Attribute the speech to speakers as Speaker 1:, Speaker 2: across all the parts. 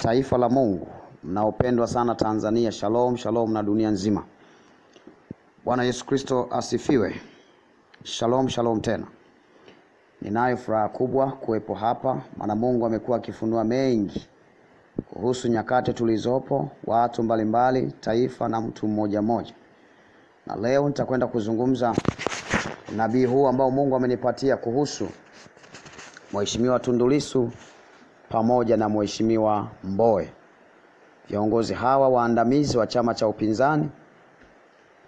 Speaker 1: Taifa la Mungu mnaopendwa sana Tanzania, shalom shalom, na dunia nzima. Bwana Yesu Kristo asifiwe. Shalom shalom tena. Ninayo furaha kubwa kuwepo hapa, maana Mungu amekuwa akifunua mengi kuhusu nyakati tulizopo, watu mbalimbali, taifa na mtu mmoja mmoja. Na leo nitakwenda kuzungumza nabii huu ambao Mungu amenipatia kuhusu Mheshimiwa Tundu Lissu pamoja na Mheshimiwa Mbowe. Viongozi hawa waandamizi wa chama cha upinzani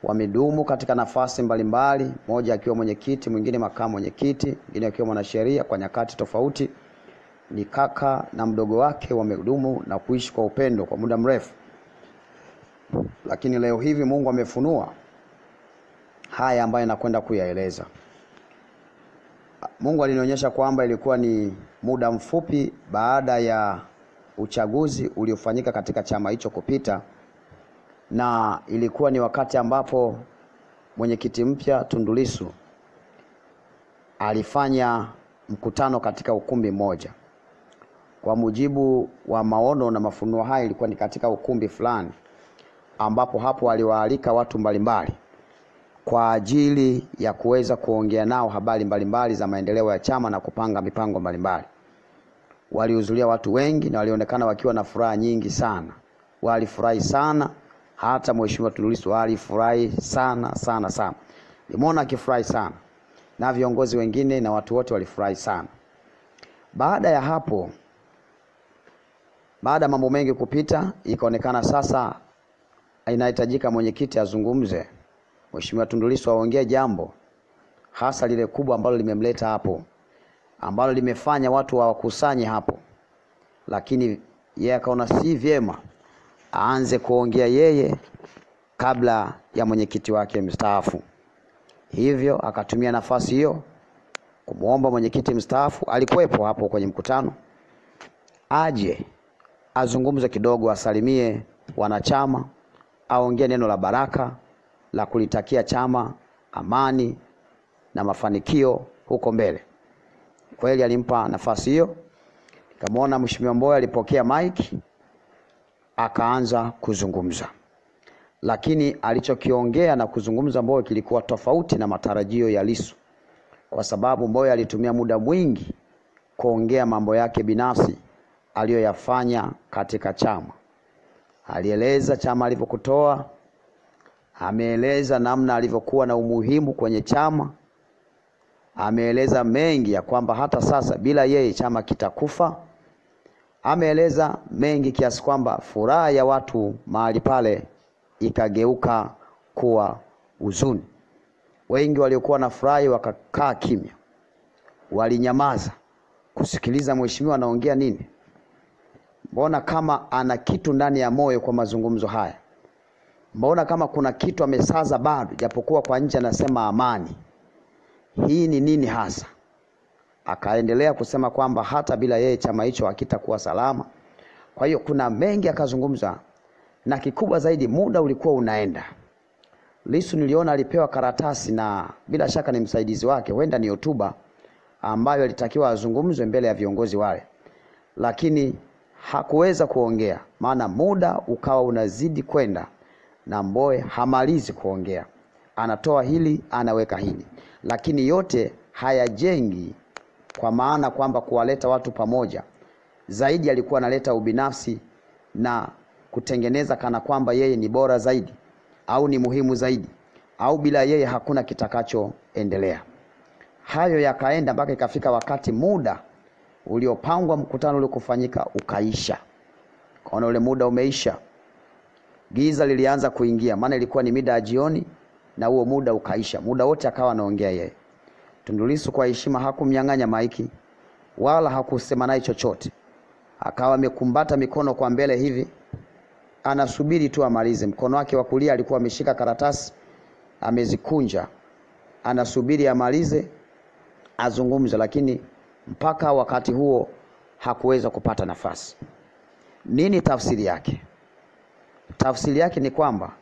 Speaker 1: wamedumu katika nafasi mbalimbali, mmoja akiwa mwenyekiti, mwingine makamu mwenyekiti, mwingine akiwa mwanasheria kwa nyakati tofauti. Ni kaka na mdogo wake, wamedumu na kuishi kwa upendo kwa muda mrefu. Lakini leo hivi Mungu amefunua haya ambayo nakwenda kuyaeleza. Mungu alinionyesha kwamba ilikuwa ni muda mfupi baada ya uchaguzi uliofanyika katika chama hicho kupita, na ilikuwa ni wakati ambapo mwenyekiti mpya Tundu Lissu alifanya mkutano katika ukumbi mmoja. Kwa mujibu wa maono na mafunuo haya, ilikuwa ni katika ukumbi fulani ambapo hapo aliwaalika watu mbalimbali kwa ajili ya kuweza kuongea nao habari mbalimbali za maendeleo ya chama na kupanga mipango mbalimbali. Walihudhuria watu wengi na walionekana wakiwa na furaha nyingi sana. Walifurahi sana, hata Mheshimiwa Tundu Lissu alifurahi sana sana sana. Nimeona akifurahi sana, na viongozi wengine na watu wote walifurahi sana. Baada ya hapo, baada mambo mengi kupita, ikaonekana sasa inahitajika mwenyekiti azungumze. Mheshimiwa Tundu Lissu aongee jambo hasa lile kubwa ambalo limemleta hapo, ambalo limefanya watu wakusanye hapo. Lakini yeye akaona si vyema aanze kuongea yeye kabla ya mwenyekiti wake mstaafu. Hivyo akatumia nafasi hiyo kumuomba mwenyekiti mstaafu, alikuwepo hapo kwenye mkutano, aje azungumze kidogo, asalimie wanachama, aongee neno la baraka la kulitakia chama amani na mafanikio huko mbele. Kweli alimpa nafasi hiyo. Nikamwona Mheshimiwa Mbowe alipokea mic akaanza kuzungumza. Lakini alichokiongea na kuzungumza Mbowe kilikuwa tofauti na matarajio ya Lissu, kwa sababu Mbowe alitumia muda mwingi kuongea mambo yake binafsi aliyoyafanya katika chama. Alieleza chama alivyokutoa, ameeleza namna alivyokuwa na umuhimu kwenye chama, ameeleza mengi ya kwamba hata sasa bila yeye chama kitakufa. Ameeleza mengi kiasi kwamba furaha ya watu mahali pale ikageuka kuwa huzuni. Wengi waliokuwa na furaha wakakaa kimya, walinyamaza kusikiliza mheshimiwa anaongea nini. Mbona kama ana kitu ndani ya moyo kwa mazungumzo haya? Mbona kama kuna kitu amesaza bado, japokuwa kwa nje anasema amani? Hii ni nini hasa? Akaendelea kusema kwamba hata bila yeye chama hicho hakitakuwa salama. Kwa hiyo kuna mengi akazungumza, na kikubwa zaidi muda ulikuwa unaenda. Lissu niliona alipewa karatasi, na bila shaka ni msaidizi wake, huenda ni hotuba ambayo alitakiwa azungumze mbele ya viongozi wale, lakini hakuweza kuongea, maana muda ukawa unazidi kwenda na Mbowe hamalizi kuongea. Anatoa hili, anaweka hili, lakini yote hayajengi, kwa maana kwamba kuwaleta watu pamoja. Zaidi alikuwa analeta ubinafsi na kutengeneza kana kwamba yeye ni bora zaidi au ni muhimu zaidi, au bila yeye hakuna kitakachoendelea. Hayo yakaenda mpaka ikafika wakati muda uliopangwa mkutano ule kufanyika ukaisha. Kaona ule muda umeisha, giza lilianza kuingia, maana ilikuwa ni mida ya jioni, na huo muda ukaisha. Muda wote akawa anaongea yeye. Tundu Lissu kwa heshima hakumnyang'anya maiki wala hakusema naye chochote. Akawa amekumbata mikono kwa mbele hivi, anasubiri tu amalize. Mkono wake wa kulia alikuwa ameshika karatasi, amezikunja, anasubiri amalize azungumze. Lakini mpaka wakati huo hakuweza kupata nafasi. Nini tafsiri yake? Tafsiri yake ni kwamba,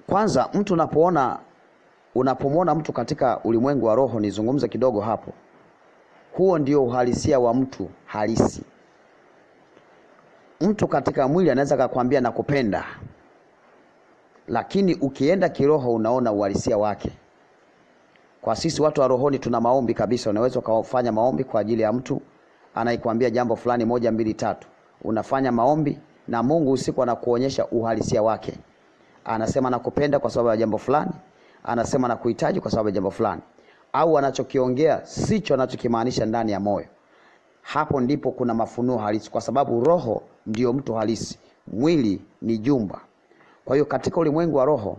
Speaker 1: kwanza mtu unapomwona mtu katika ulimwengu wa roho, nizungumze kidogo hapo, huo ndio uhalisia wa mtu halisi. Mtu katika mwili anaweza kukwambia nakupenda, lakini ukienda kiroho unaona uhalisia wake. Kwa sisi watu wa rohoni tuna maombi kabisa. Unaweza kufanya maombi kwa ajili ya mtu anaikwambia jambo fulani 1 2 3. Unafanya maombi na Mungu usiku anakuonyesha uhalisia wake. Anasema nakupenda kwa sababu ya jambo fulani, anasema nakuhitaji kwa sababu ya jambo fulani, au anachokiongea sicho anachokimaanisha ndani ya moyo. Hapo ndipo kuna mafunuo halisi, kwa sababu roho ndio mtu halisi, mwili ni jumba. Kwa hiyo katika ulimwengu wa roho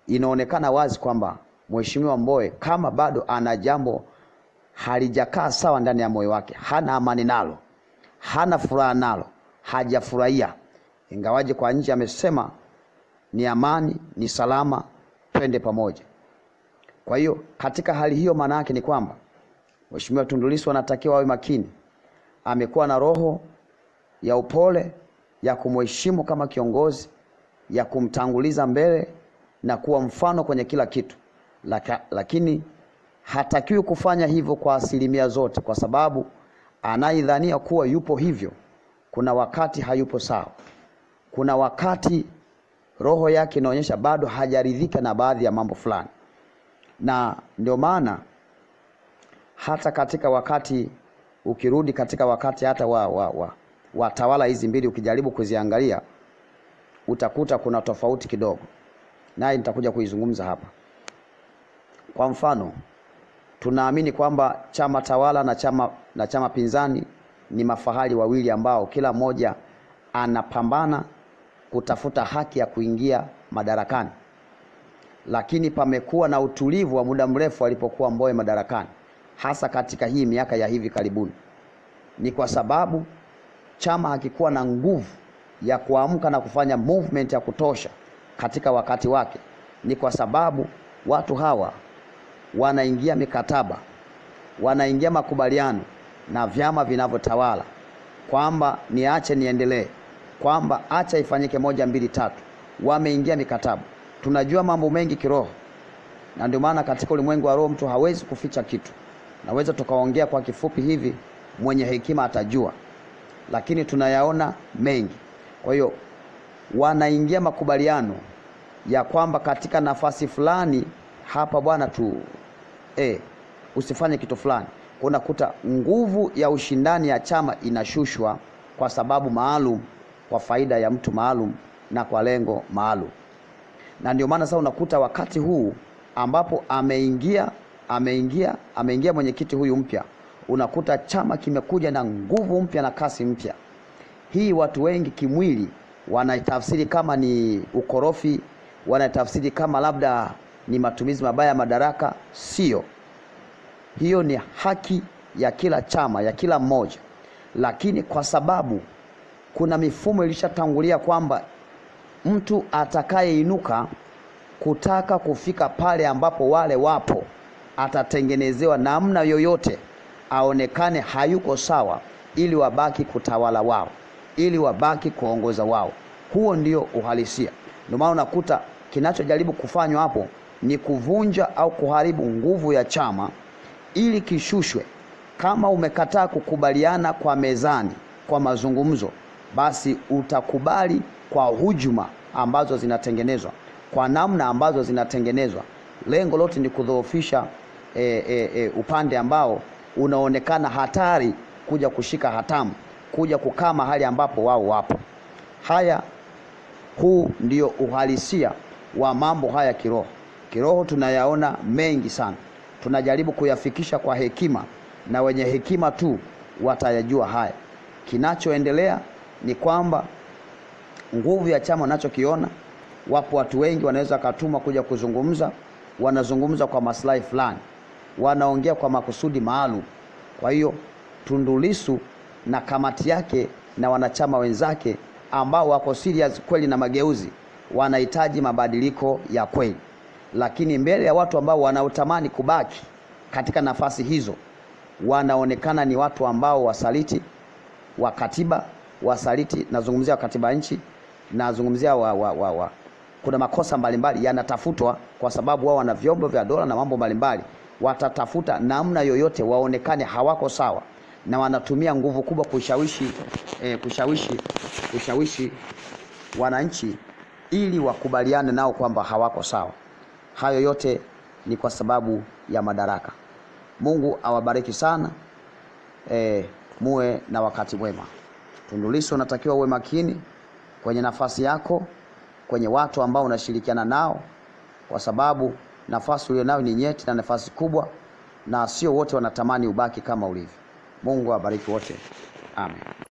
Speaker 1: inaonekana wazi kwamba Mheshimiwa Mbowe kama bado ana jambo halijakaa sawa ndani ya moyo wake, hana amani nalo, hana furaha nalo, hajafurahia, ingawaje kwa nje amesema ni amani, ni salama, twende pamoja. Kwa hiyo katika hali hiyo maana yake ni kwamba Mheshimiwa Tundu Lissu anatakiwa awe makini. Amekuwa na roho ya upole, ya kumheshimu kama kiongozi, ya kumtanguliza mbele na kuwa mfano kwenye kila kitu. Lakini hatakiwi kufanya hivyo kwa asilimia zote, kwa sababu anaidhania kuwa yupo hivyo, kuna wakati hayupo sawa. Kuna wakati roho yake inaonyesha bado hajaridhika na baadhi ya mambo fulani. Na ndio maana hata katika wakati ukirudi katika wakati hata wa tawala hizi mbili ukijaribu kuziangalia, utakuta kuna tofauti kidogo. Naye nitakuja kuizungumza hapa. Kwa mfano, tunaamini kwamba chama tawala na chama pinzani ni mafahali wawili ambao kila mmoja anapambana kutafuta haki ya kuingia madarakani. Lakini pamekuwa na utulivu wa muda mrefu alipokuwa Mbowe madarakani, hasa katika hii miaka ya hivi karibuni. Ni kwa sababu chama hakikuwa na nguvu ya kuamka na kufanya movement ya kutosha katika wakati wake. Ni kwa sababu watu hawa wanaingia mikataba, wanaingia makubaliano na vyama vinavyotawala kwamba niache niendelee, kwamba acha ifanyike 1 2 3. Wameingia mikataba. Tunajua mambo mengi kiroho, na ndio maana katika ulimwengu wa roho mtu hawezi kuficha kitu. Naweza tukaongea kwa kifupi hivi, mwenye hekima atajua, lakini tunayaona mengi. Kwa hiyo wanaingia makubaliano ya kwamba katika nafasi fulani hapa bwana usifanye kitu fulani. Unakuta nguvu ya ushindani ya chama inashushwa kwa sababu maalum, kwa faida ya mtu maalum na kwa lengo maalum. Na ndio maana sasa unakuta wakati huu ambapo ameingia mwenyekiti huyu mpya, unakuta chama kimekuja na nguvu mpya na kasi mpya. Hii watu wengi kimwili wanaitafsiri kama ni ukorofi, wanaitafsiri kama labda ni matumizi mabaya ya madaraka. Sio. Hiyo ni haki ya kila chama, ya kila mmoja. Lakini kwa sababu kuna mifumo ilishatangulia kwamba mtu atakayeinuka kutaka kufika pale ambapo wale wapo atatengenezewa namna yoyote aonekane hayuko sawa, ili wabaki kutawala wao, ili wabaki kuongoza wao. Huo ndio uhalisia. Ndio maana unakuta kinachojaribu kufanywa hapo ni kuvunja au kuharibu nguvu ya chama ili kishushwe. Kama umekataa kukubaliana kwa mezani, kwa mazungumzo, basi utakubali kwa hujuma ambazo zinatengenezwa, kwa namna ambazo zinatengenezwa. Lengo lote ni kudhoofisha upande ambao unaonekana hatari kuja kushika hatamu, kuja kukaa mahali ambapo wao wapo. Huu ndio uhalisia wa mambo haya kiroho. Kiroho tunayaona mengi sana. Tunajaribu kuyafikisha kwa hekima, na wenye hekima tu watayajua haya. Kinachoendelea ni kwamba nguvu ya chama unachokiona, wapo watu wengi wanaweza katuma kuja kuzungumza, wanazungumza kwa maslahi fulani, wanaongea kwa makusudi maalum. Kwa hiyo Tundu Lissu na kamati yake na wanachama wenzake ambao wako serious kweli na mageuzi, wanahitaji mabadiliko ya kweli. Lakini mbele ya watu ambao wanaotamani kubaki katika nafasi hizo, wanaonekana ni watu ambao wasaliti wa katiba, wasaliti, nazungumzia katiba nchi, nazungumzia kuna makosa mbalimbali yanatafutwa kwa sababu wao wana vyombo vya dola na mambo mbalimbali. Watatafuta namna yoyote waonekane hawako sawa, na wanatumia nguvu kubwa kushawishi wananchi ili wakubaliane nao kwamba hawako sawa. Hayo yote ni kwa sababu ya madaraka. Mungu awabariki sana. Muwe na wakati mwema. Tundu Lissu unatakiwa uwe makini kwenye nafasi yako, kwenye watu ambao unashirikiana nao, kwa sababu nafasi ulionayo ni nyeti na nafasi kubwa, na sio wote wanatamani ubaki kama ulivyo. Mungu awabariki wote. Amen.